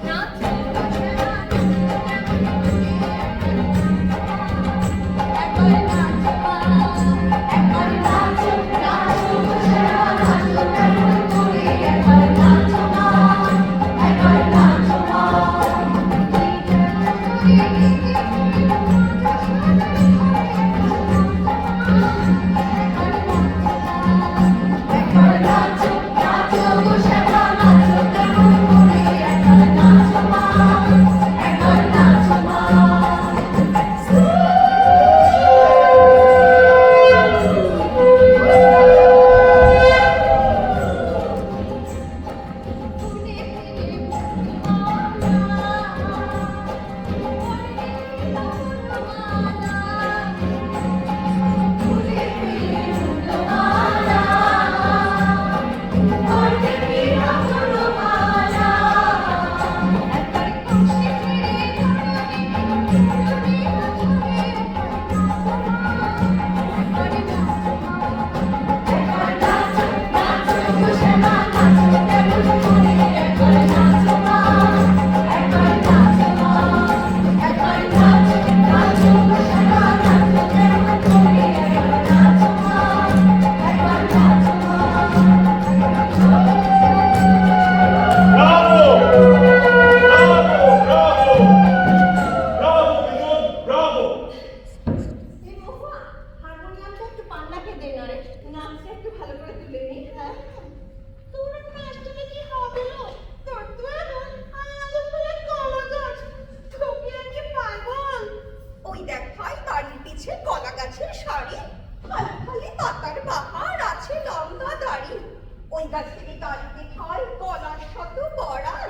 গাছ থেকে কালকে খাই কলার শত পড়ার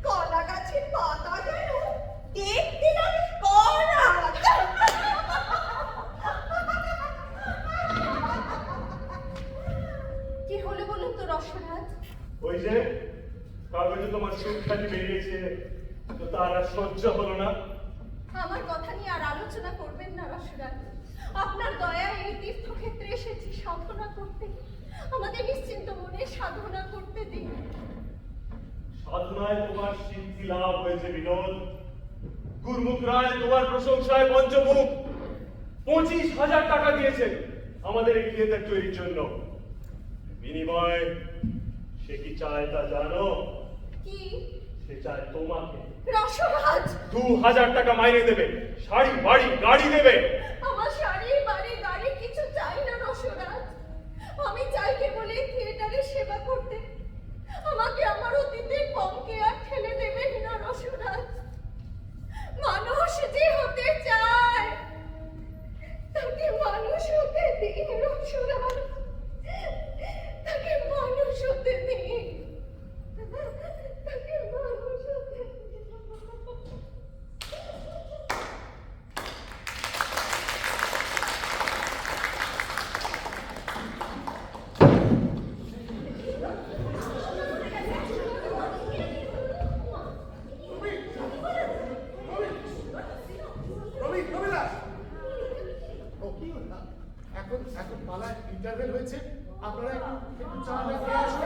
কলা গাছের পাতা যেন দেখতে লাগে কলা কি হলো বলুন তো রসরাজ? ওই যে কাগজে তোমার সুখ্যাতি বেরিয়েছে, তো তার আর সহ্য হলো না। আমার কথা নিয়ে আর আলোচনা করবেন না রসরাজ। আপনার দয়ায় এই তীর্থক্ষেত্রে এসেছি সাধনা করতে, আমাদের নিশ্চিন্ত মনে সাধনা করতে দিন। সাধনায় তোমার সিদ্ধি লাভ হয়েছে বিনোদ। গুরমুখ রায় তোমার প্রশংসায় পঞ্চমুখ 25,000 টাকা দিয়েছেন আমাদের এই থিয়েটার তৈরির জন্য। বিনিময় সে কি চায় তা জানো? কি? সে চায় তোমাকে। রসরাজ 2,000 টাকা মাইনে দেবে, শাড়ি বাড়ি গাড়ি দেবে। আমার শাড়ি বাড়ি গাড়ি কিছু চাই না রসরাজ। আমি চাই কেবল এই থিয়েটারে সেবা করতে। আমাকে আমার অতীতের পঙ্কে আর ঠেলে দেবেন না রসরাজ। মানুষ যে হতে চায় তাকে মানুষ হতে দিন রসরাজ, তাকে মানুষ হতে দিন, তাকে মানুষ হতে দিন। এখন পালায় ইন্টারভেল হয়েছে, আপনারা একটু চা না খেয়ে আসুন।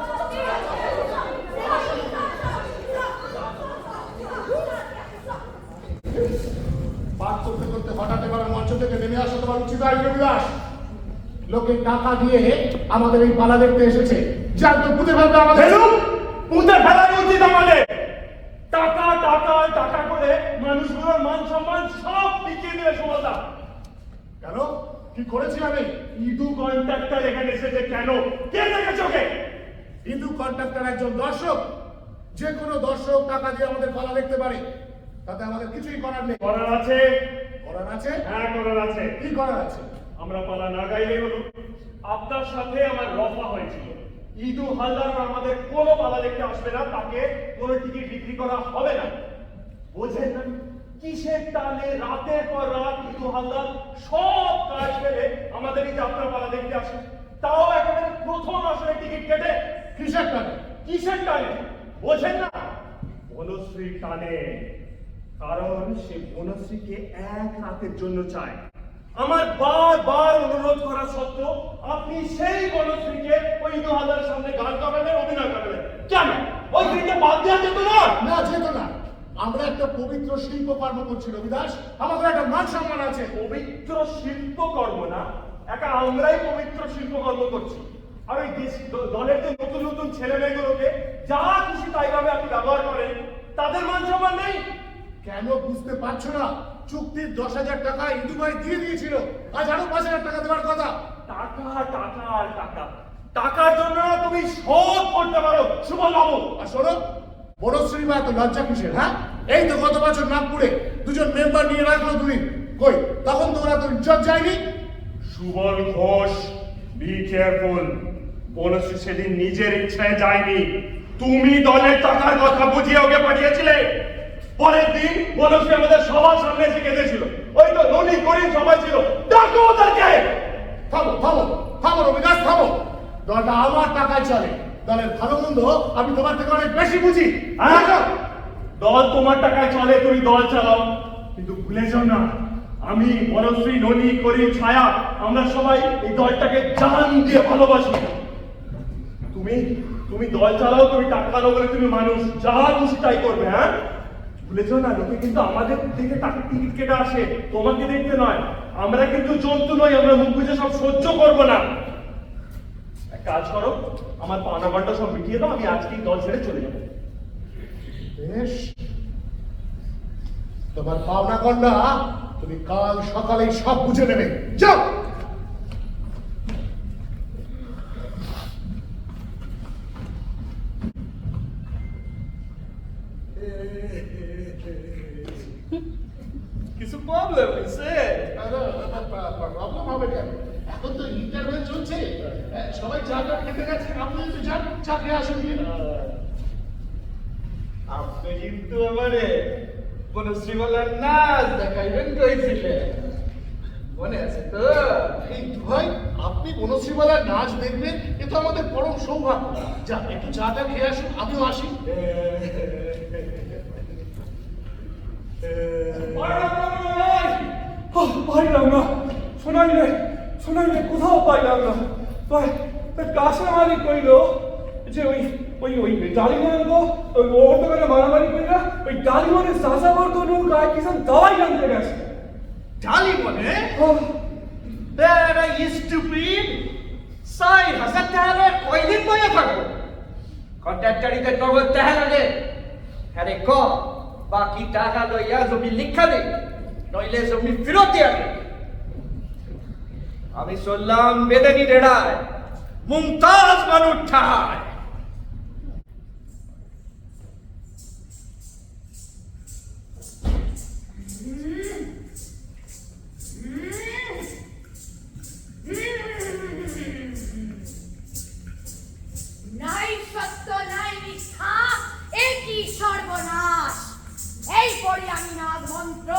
পাঠ করতে করতে হঠাৎ এবার মঞ্চ থেকে নেমে আসা তোমার উচিত হয় রবিদাস। লোকে টাকা দিয়ে আমাদের এই পালা দেখতে এসেছে, যার তো বুঝে ফেলবে আমাদের। পুঁতে ফেলার উচিত আমাদের। টাকা টাকা টাকা করে মানুষগুলোর মান সম্মান সব বিকিয়ে দিলে সুমলদা। কেন, কি করেছি আমি? ইদু কন্ট্রাক্টর এখানে এসেছে কেন? কে দেখেছে ওকে? হিন্দু কন্ট্রাক্টর একজন দর্শক। যে কোনো দর্শক টাকা দিয়ে আমাদের পালা দেখতে পারে, তাতে আমাদের কিছুই করার নেই। করার আছে। করার আছে? হ্যাঁ করার আছে। কি করার আছে? আমরা পালা না গাইলে হলো। আপনার সাথে আমার রফা হয়েছিল, ইদু হালদার আমাদের কোনো পালা দেখতে আসবে না, তাকে কোনো টিকিট বিক্রি করা হবে না। বোঝেন না কিসের টানে রাতের পর রাত ইদু হালদার সব কাজ ফেলে আমাদের এই যাত্রা পালা দেখতে আসে, তাও একেবারে প্রথম আসলে টিকিট কেটে। কিসের টানে? কিসের টানে বোঝেন না? বনশ্রী টানে। কারণ সে বনশ্রীকে এক রাতের জন্য চায়। আমার বারবার অনুরোধ করা সত্ত্বেও আপনি সেই বনশ্রীকে ওই ইদু হালদারের সামনে গান গাবেন, অভিনয় করবেন কেন? ওই দিনকে বাদ দেওয়া যেত না? না, যেত না। আমরা একটা পবিত্র শিল্পকর্ম করছি রবিদাস, আমাদের একটা মান সম্মান আছে। পবিত্র শিল্পকর্ম না, একা আমরাই পবিত্র শিল্পকর্ম করছি। আর ওই দলের যে নতুন নতুন ছেলে মেয়েগুলোকে যা খুশি তাই ভাবে আপনি ব্যবহার করেন, তাদের মান সম্মান নেই। কেন বুঝতে পারছো না? চুক্তির 10,000 টাকা ইদু ভাই দিয়ে দিয়েছিল, আজ আরো 5,000 টাকা দেওয়ার কথা। টাকা টাকা আর টাকা, টাকার জন্য তুমি সব করতে পারো সুবল বাবু। আর শোনো, বনশ্রী বা এত লজ্জা কিসের? হ্যাঁ, এই তো গত বছর নাগপুরে দুজন মেম্বার নিয়ে রাখলো তুমি, কই তখন তো ওরা তো ইজ্জত যায়নি। Subal Ghosh, be careful. বনশ্রী সেদিন নিজের ইচ্ছায় যায়নি, তুমি দলের টাকার কথা বুঝিয়ে ওকে পাঠিয়েছিলে। পরের দিন বনশ্রী আমাদের সবার সামনে এসে কেঁদেছিল। ওই তো ননি করিম সবাই ছিল, ডাকো ওদেরকে। থামো থামো থামো রবিদাস, থামো। দলটা আমার টাকায় চলে, দলের ভালো মন্দ আমি তোমার থেকে অনেক বেশি বুঝি। হ্যাঁ, দল তোমার টাকায় চলে, তুমি দল চালাও, কিন্তু ভুলে যাও না আমি বনশ্রী ননি করিম ছায়া আমরা সবাই এই দলটাকে জান দিয়ে ভালোবাসি। তুমি তুমি দল চালাও, তুমি টাকা নাও বলে তুমি মানুষ যা খুশি তাই করবে। হ্যাঁ, ভুলে যাও না লোকে কিন্তু আমাদের দেখে টাকা টিকিট কেটে আসে, তোমাকে দেখতে নয়। আমরা কিন্তু জন্তু নই, আমরা মুখ বুঝে সব সহ্য করবো না। এক কাজ করো, আমার পাওনা ঘন্টা সব মিটিয়ে দাও, আমি আজকেই দল ছেড়ে চলে যাবো। বেশ, তোমার পাওনা কন্যা তুমি কাল সকালেই সব বুঝে নেবে। যাও। কিছু প্রবলেম হয়েছে? প্রবলেম হবে কেন? এখন তো ইন্টারভেল চলছে, সবাই চাটা খেতে গেছে, আপনি একটু যান, চা খেয়ে আসুন গিয়ে। আপনি কিন্তু আমারে বনশ্রীবালার নাচ দেখাইবেন কইছিলেন, মনে আছে তো? এই ভাই, আপনি বনশ্রীবালার নাচ দেখবেন, এ তো আমাদের পরম সৌভাগ্য। যা, একটু চাটা খেয়ে আসুন, আমিও আসি। পাইলাম না, শোনাই রে, কোথাও পাইলাম না। কাশা মালিক কইল যে ওই ডালিমন গো, ওর দোকানে মারামারি কইরা ওই ডালিমনের চাষাবর্গ নৌকায় কিষান দাওয়াই আনতে গেছে। ডালি মনে বেড়া স্টুপিড, ৬,০০০ টাকা কয়দিন বইয়া থাকবো? কন্ট্রাক্টারিদের নগদ টাকা লাগে। হ্যাঁ রে, ক বাকি টাকা লইয়া জমি লিখা দে, নইলে জমি ফেরত দিয়ে আনে। আমি চললাম বেদেনি রেড়ায়, মুমতাজ মানুষ ঠায়। নাই সত্য নাই মিথ্যা, একই সর্বনাশ। এই পড়ি আমি নাগ মন্ত্র,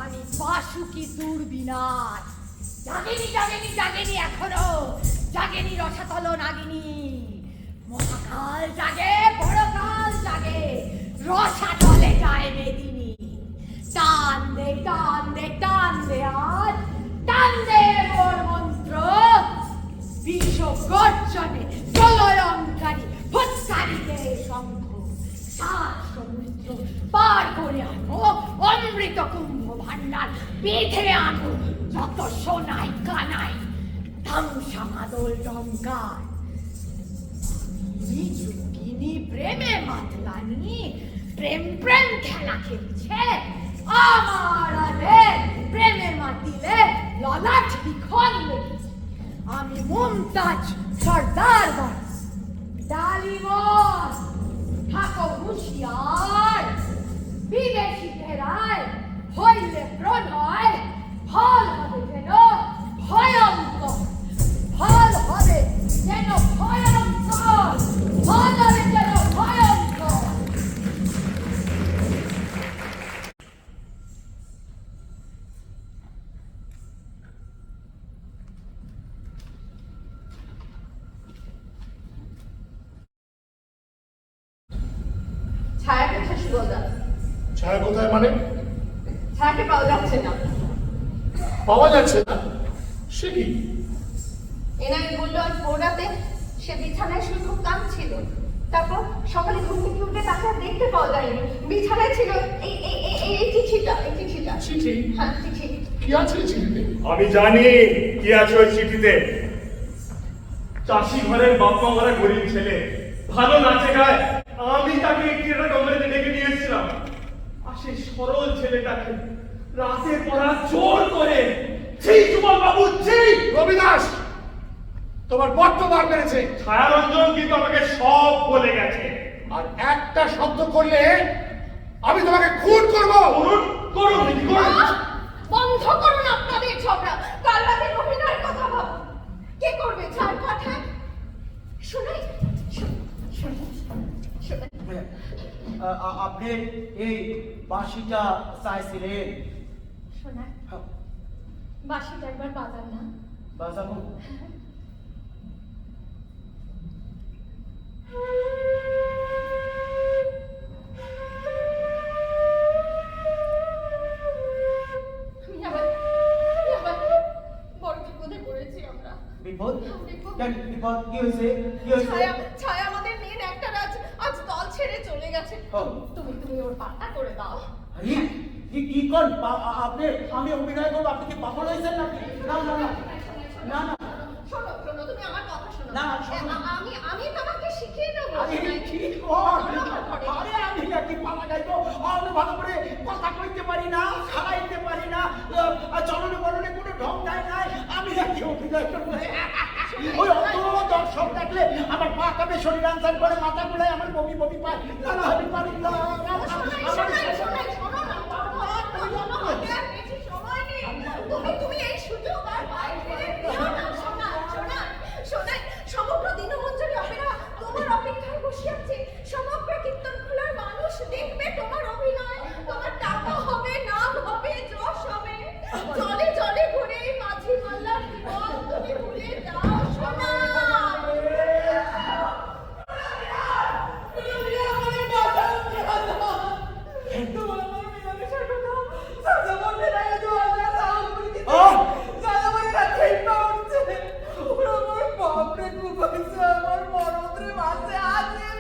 আমি বাসুকি দুর্বিনাশ। জাগেনি এখনো, জাগেনি রসাতল নাগিনী। মহাকাল জাগে, বড়কাল জাগে, রসাতলে যায় মেদিনী। টান দে আজ, টান দে মোর মন্ত্র। বিষ গর্জনে প্রলয়ঙ্কারী ফুৎকারিতে শঙ্খ। সাত সমুদ্র পার করে আনো, অমৃত কুম্ভ ভান্ডার বেঁধে আনো, যত সোনাই কানাই ধ্বংসা মাদল ডঙ্কার। যোগিনী প্রেমে মাতলানি, প্রেম খেলা খেলছে। আমার প্রেমে মাতিলে ললাট লিখন লেগেছে। আমি মুমতাজ সর্দার বাস, ডালিমন থাকো হুঁশিয়ার। বিদেশি ফেরায় হইলে প্রণয়, ফল হবে যেন ভয়ঙ্কর, ফল হবে যেন ভয়ঙ্কর, ফল হবে যেন ভয়ঙ্কর। ছায়া কোথায় সুগন্ধা? ছায়া কোথায় মানে? ছায়াকে পাওয়া যাচ্ছে না। পাওয়া যাচ্ছে না? সে কি? এনাই বললো আজ ভোররাতে সে বিছানায় শুয়ে খুব কাঁদছিল। তারপর সকালে ঘুম থেকে উঠে তাকে আর দেখতে পাওয়া যায়নি। বিছানায় ছিল এই চিঠিটা। চিঠি? হ্যাঁ, চিঠি। কি আছে এই চিঠিতে? আমি জানি কি আছে ওই চিঠিতে। চাষি ঘরের বাপ্পা মারা গরিব ছেলে, ভালো নাচে গায়। আমি তাকে একটি একটা কোম্পানিতে ডেকে নিয়ে এসেছিলাম। আর সেই সরল ছেলেটাকে রাতের পড়া জোর করে, ছি যুবল বাবু, ছি। রবিদাস, তোমার বড্ড বার বেড়েছে। ছায়ারঞ্জন কিন্তু আমাকে সব বলে গেছে। আর একটা শব্দ করলে আমি তোমাকে খুন করবো। করুন। বন্ধ করুন আপনাদের ঝগড়া। কাল রাতে অভিনয়ের কথা ভাব। কে করবে ছাড় পাঠায়? শোনাই আপনি এই বাঁশিটা চাইছিলেন? শোনা, বাঁশিটা একবার বাজান না। বাজাবো? বড় বিপদে পড়েছি আমরা। বিপদ? কেন বিপদ? কি হয়েছে? ছায়া আমাদের মেন একটা আজ দল ছেড়ে চলে গেছে। তুমি ওর পাত্তা করে দাও। কি কর আপনি? আমি অভিনয় করবো, আপনি কি পাগল হয়েছেন নাকি? না, শোনো তুমি আমার কথা শোনো। না, শোনো। আমি তোমাকে শিখিয়ে দেবো। আরে কি কর? আরে আমি নাকি পালা গাইবো? আমি ভালো করে কথা কইতে পারি না, খাইতে পারি না, চলনে বলনে কোনো ঢং নাই। আমি নাকি অভিনয় করবো? ওই অত দর্শক দেখলে আমার পা কাঁপে, শরীর আনসার করে, মাথা ঘুরায়, আমার বমি পায়। না, আমি পারি না। তুমি এই সুযোগ আর বাইরে নিও না। শোনা কুবাইছে আমার মরদরে মাঝে আছে